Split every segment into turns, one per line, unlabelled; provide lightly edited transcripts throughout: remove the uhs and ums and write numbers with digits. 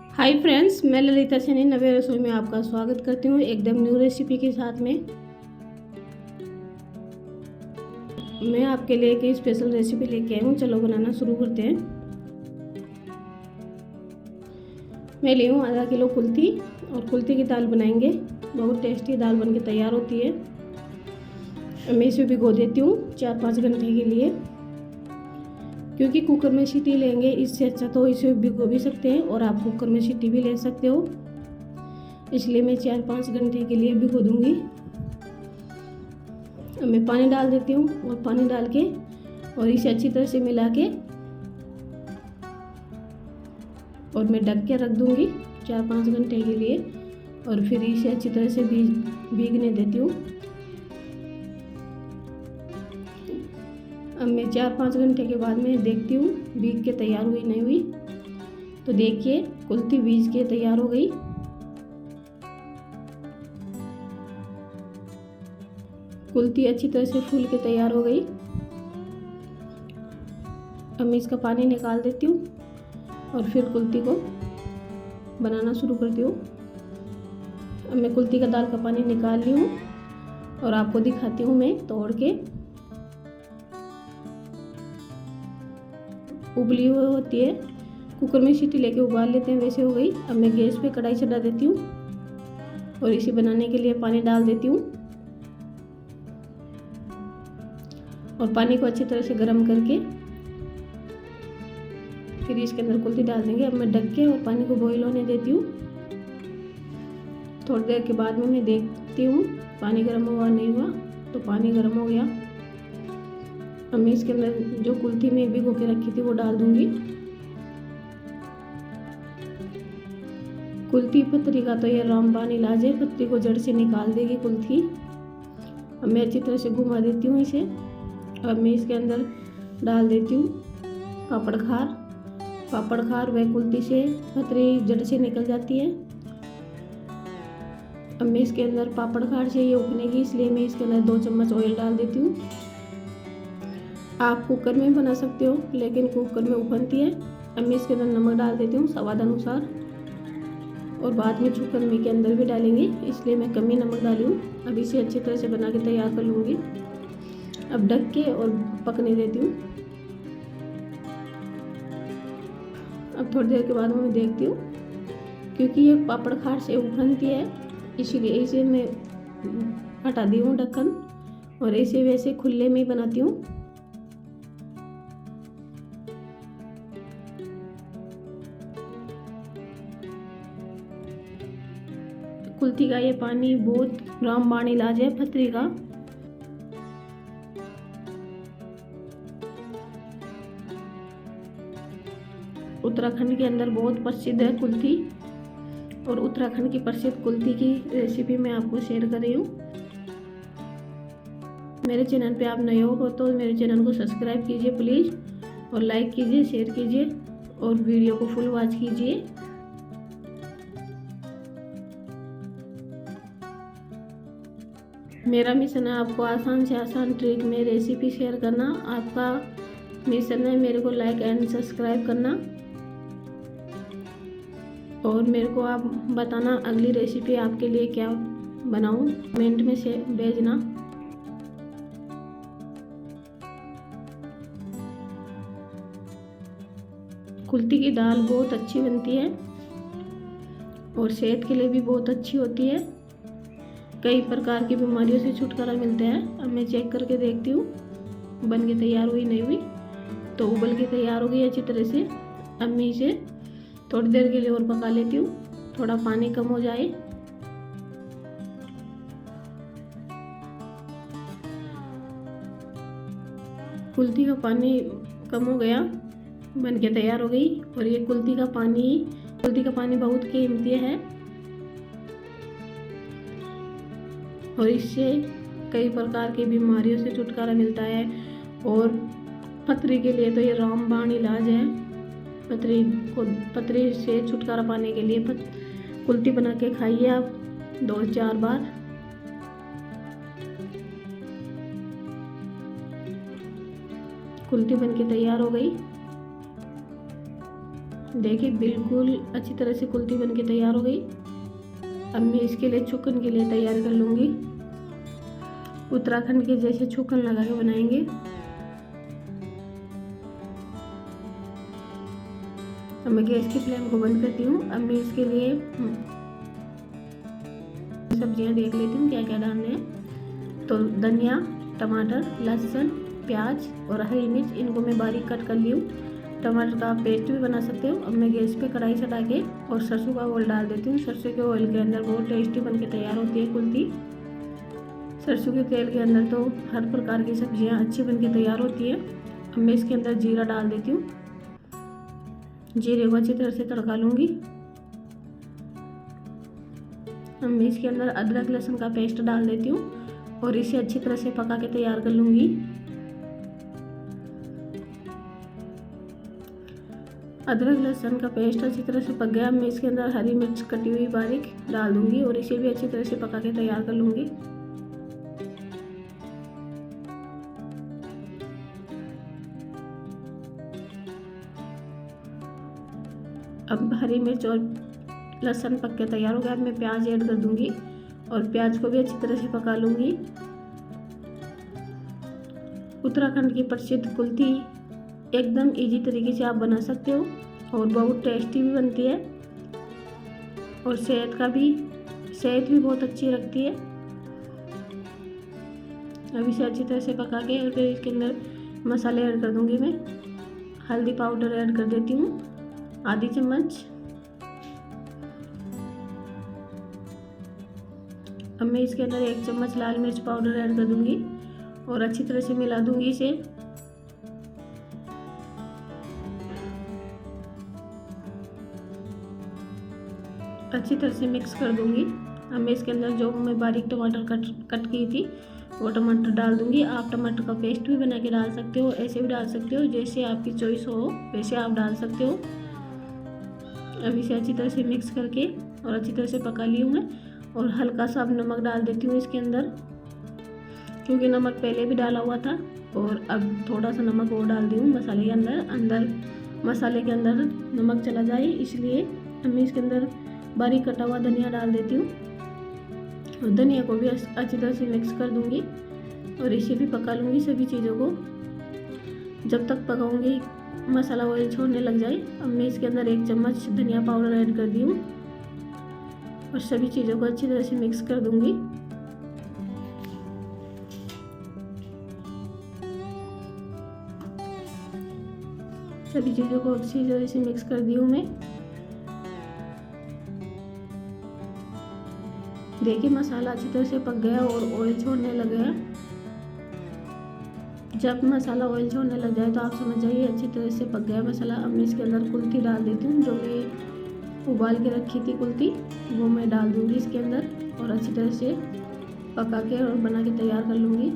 Hi friends, मैं ललिता सैनी नवे रसोई में आपका स्वागत करती हूँ एकदम न्यू रेसिपी के साथ में। मैं आपके लिए एक स्पेशल रेसिपी लेके आई हूँ। चलो बनाना शुरू करते हैं। मैं ली हूँ आधा किलो कुल्थी और कुल्थी की दाल बनाएंगे। बहुत टेस्टी दाल बनके तैयार होती है। मैं इसे भिगो देती हूँ 4-5 घंटे के लिए, क्योंकि कुकर में सीटी लेंगे। इससे अच्छा तो इसे भिगो भी सकते हैं और आप कुकर में सीटी भी ले सकते हो। इसलिए मैं 4-5 घंटे के लिए भिगो दूंगी। अब मैं पानी डाल देती हूँ और पानी डाल के और इसे अच्छी तरह से मिला के और मैं ढक के रख दूंगी 4-5 घंटे के लिए। और फिर इसे अच्छी तरह से भीगने देती हूँ। अब मैं 4-5 घंटे के बाद मैं देखती हूँ भीग के तैयार हुई नहीं हुई। तो देखिए कुल्थी भीज के तैयार हो गई। कुल्थी अच्छी तरह से फूल के तैयार हो गई। अब मैं इसका पानी निकाल देती हूँ और फिर कुल्थी को बनाना शुरू करती हूँ। अब मैं कुल्थी का दाल का पानी निकाल ली हूँ और आपको दिखाती हूँ मैं तोड़ के। उबली हुई होती है, कुकर में सीटी लेके उबाल लेते हैं, वैसे हो गई। अब मैं गैस पे कढ़ाई चढ़ा देती हूँ और इसे बनाने के लिए पानी डाल देती हूँ और पानी को अच्छी तरह से गर्म करके फिर इसके अंदर कुल्थी डाल देंगे। अब मैं ढक के और पानी को बॉईल होने देती हूँ। थोड़ी देर के बाद में मैं देखती हूँ पानी गर्म हुआ नहीं हुआ। तो पानी गर्म हो गया। अब मैं इसके अंदर जो कुल्थी में भिगो के रखी थी वो डाल दूंगी। कुल्थी पतरी का तो ये रामबाण इलाज है, पतरी को जड़ से निकाल देगी कुल्थी। अब मैं अच्छी तरह से घुमा देती हूँ इसे। अब मैं इसके अंदर डाल देती हूँ पापड़ खार वह कुल्थी से पतरी जड़ से निकल जाती है। अब मैं इसके अंदर पापड़ खार से ये उबलेगी, इसलिए मैं इसके अंदर 2 चम्मच ऑयल डाल देती हूँ। आप कुकर में बना सकते हो, लेकिन कुकर में उबलती है। अब मैं इसके अंदर नमक डाल देती हूँ स्वाद अनुसार, और बाद में छुकन के अंदर भी डालेंगे, इसलिए मैं कम ही नमक डाली हूँ। अब इसे अच्छी तरह से बना के तैयार कर लूँगी। अब ढक के और पकने देती हूँ। अब थोड़ी देर के बाद मैं देखती हूँ, क्योंकि ये पापड़ खार से उफनती है, इसीलिए इसे मैं हटा दी हूँ ढक्कन और ऐसे वैसे खुले में ही बनाती हूँ। कुल्थी का ये पानी बहुत रामबाण इलाज है पथरी का। उत्तराखंड के अंदर बहुत प्रसिद्ध है कुल्थी, और उत्तराखंड की प्रसिद्ध कुल्थी की रेसिपी मैं आपको शेयर कर रही हूँ। मेरे चैनल पे आप नए हो तो मेरे चैनल को सब्सक्राइब कीजिए प्लीज़, और लाइक कीजिए, शेयर कीजिए और वीडियो को फुल वॉच कीजिए। मेरा मिशन है आपको आसान से आसान ट्रिक में रेसिपी शेयर करना। आपका मिशन है मेरे को लाइक एंड सब्सक्राइब करना, और मेरे को आप बताना अगली रेसिपी आपके लिए क्या बनाऊं, कमेंट में से भेजना। कुल्थी की दाल बहुत अच्छी बनती है और सेहत के लिए भी बहुत अच्छी होती है। कई प्रकार की बीमारियों से छुटकारा मिलता है। अब मैं चेक करके देखती हूँ बन के तैयार हुई नहीं हुई। तो उबल के तैयार हो गई अच्छी तरह से। अब मैं इसे थोड़ी देर के लिए और पका लेती हूँ, थोड़ा पानी कम हो जाए। कुल्थी का पानी कम हो गया, बन के तैयार हो गई। और ये कुल्थी का पानी बहुत कीमती है, और इससे कई प्रकार की बीमारियों से छुटकारा मिलता है। और पथरी के लिए तो ये रामबाण इलाज है। पथरी से छुटकारा पाने के लिए कुल्थी बना के खाइए आप 2-4 बार। कुल्थी बन के तैयार हो गई, देखिए बिल्कुल अच्छी तरह से कुल्थी बन के तैयार हो गई। अब मैं इसके लिए छुकन के लिए तैयार कर लूँगी। उत्तराखंड के जैसे छुकन लगा के बनाएंगे। अब मैं गैस की फ्लेम को बंद करती हूँ। अब मैं इसके लिए सब्जियां देख लेती हूँ क्या क्या डालने हैं। तो धनिया, टमाटर, लहसुन, प्याज और हरी मिर्च, इनको मैं बारीक कट कर ली हूँ। टमाटर का पेस्ट भी बना सकते हो। अब मैं गैस पे कढ़ाई चढ़ा के और सरसों का ऑयल डाल देती हूँ। सरसों के ऑयल के अंदर बहुत टेस्टी बन के तैयार होती है कुल्थी। सरसों के तेल के अंदर तो हर प्रकार की सब्जियां अच्छी बन के तैयार होती है। अब मैं इसके अंदर जीरा डाल देती हूँ। जीरे को अच्छी तरह से तड़का लूँगी। अब मैं इसके अंदर अदरक लहसुन का पेस्ट डाल देती हूँ और इसे अच्छी तरह से पका के तैयार कर लूँगी। अदरक लहसुन का पेस्ट अच्छी तरह से पक गया। मैं इसके अंदर हरी मिर्च कटी हुई बारीक डाल दूँगी और इसे भी अच्छी तरह से पका के तैयार कर लूँगी। अब हरी मिर्च और लहसुन पक के तैयार हो गया। अब मैं प्याज ऐड कर दूंगी और प्याज को भी अच्छी तरह से पका लूंगी। उत्तराखंड की प्रसिद्ध कुल्थी एकदम इजी तरीके से आप बना सकते हो और बहुत टेस्टी भी बनती है और सेहत भी बहुत अच्छी रखती है। अब इसे अच्छी तरह से पका के और फिर इसके अंदर मसाले ऐड कर दूंगी। मैं हल्दी पाउडर ऐड कर देती हूँ आधी चम्मच। अब मैं इसके अंदर 1 चम्मच लाल मिर्च पाउडर ऐड कर दूंगी और अच्छी तरह से मिला दूंगी इसे। अच्छी तरह से मिक्स कर दूंगी। अब मैं इसके अंदर जो मैं बारीक टमाटर कट की थी वो टमाटर डाल दूंगी। आप टमाटर का पेस्ट भी बना के डाल सकते हो, ऐसे भी डाल सकते हो, जैसे आपकी चॉइस हो वैसे आप डाल सकते हो। अब इसे अच्छी तरह से मिक्स करके और अच्छी तरह से पका ली हूँ मैं और हल्का सा अब नमक डाल देती हूँ इसके अंदर, क्योंकि नमक पहले भी डाला हुआ था और अब थोड़ा सा नमक और डाल दी हूँ मसाले के अंदर मसाले के अंदर नमक चला जाए इसलिए। अब मैं इसके अंदर बारीक कटा हुआ धनिया डाल देती हूँ और धनिया को भी अच्छी तरह से मिक्स कर दूँगी और इसे भी पका लूँगी सभी चीज़ों को जब तक पकाऊँगी मसाला ऑयल छोड़ने लग जाए। अब मैं इसके अंदर 1 चम्मच धनिया पाउडर ऐड कर दी हूँ और सभी चीज़ों को अच्छी तरह से मिक्स कर दूंगी। सभी चीज़ों को अच्छी तरह से मिक्स कर दी हूँ मैं। देखिए मसाला अच्छी तरह से पक गया और ऑयल छोड़ने लग गया। जब मसाला ऑयल छोड़ने लग जाए तो आप समझ जाइए अच्छी तरह से पक गया मसाला। अब मैं इसके अंदर कुल्थी डाल देती हूँ। जो मैं उबाल के रखी थी कुल्थी वो मैं डाल दूँगी इसके अंदर और अच्छी तरह से पका के और बना के तैयार कर लूँगी।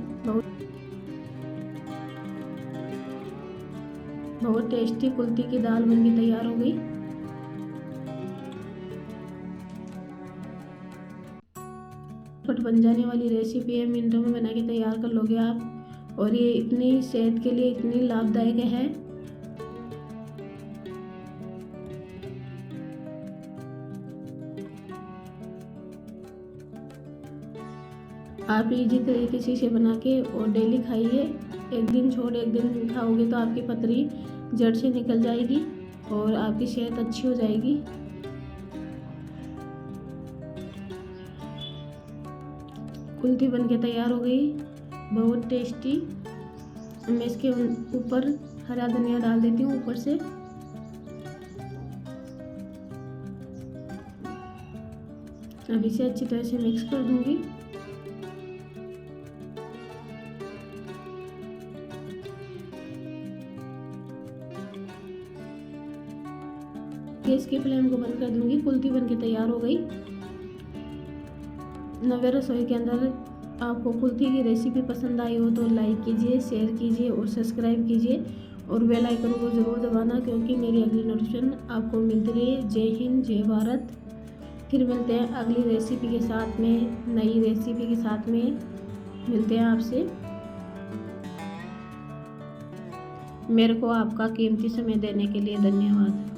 बहुत टेस्टी कुल्थी की दाल बन के तैयार हो गई। फट बन जाने वाली रेसिपी है, मिनटों में बना के तैयार कर लोगे आप और ये इतनी सेहत के लिए इतनी लाभदायक है। आप इजी तरीके से इसे बना के और डेली खाइए। एक दिन छोड़ एक दिन खाओगे तो आपकी पथरी जड़ से निकल जाएगी और आपकी सेहत अच्छी हो जाएगी। कुल्थी बन के तैयार हो गई, बहुत टेस्टी। मैं इसके ऊपर हरा धनिया डाल देती हूँ ऊपर से। अब इसे अच्छी तरह से मिक्स कर दूंगी। गैस की फ्लेम को बंद कर दूंगी। कुल्थी बन के तैयार हो गई। नव्या रसोई के अंदर आपको कुल्थी की रेसिपी पसंद आई हो तो लाइक कीजिए, शेयर कीजिए और सब्सक्राइब कीजिए और बेल आइकन को ज़रूर दबाना, क्योंकि मेरी अगली नोटिफिकेशन आपको मिलती रहे। जय हिंद, जय भारत। फिर मिलते हैं अगली रेसिपी के साथ में, नई रेसिपी के साथ में मिलते हैं आपसे। मेरे को आपका कीमती समय देने के लिए धन्यवाद।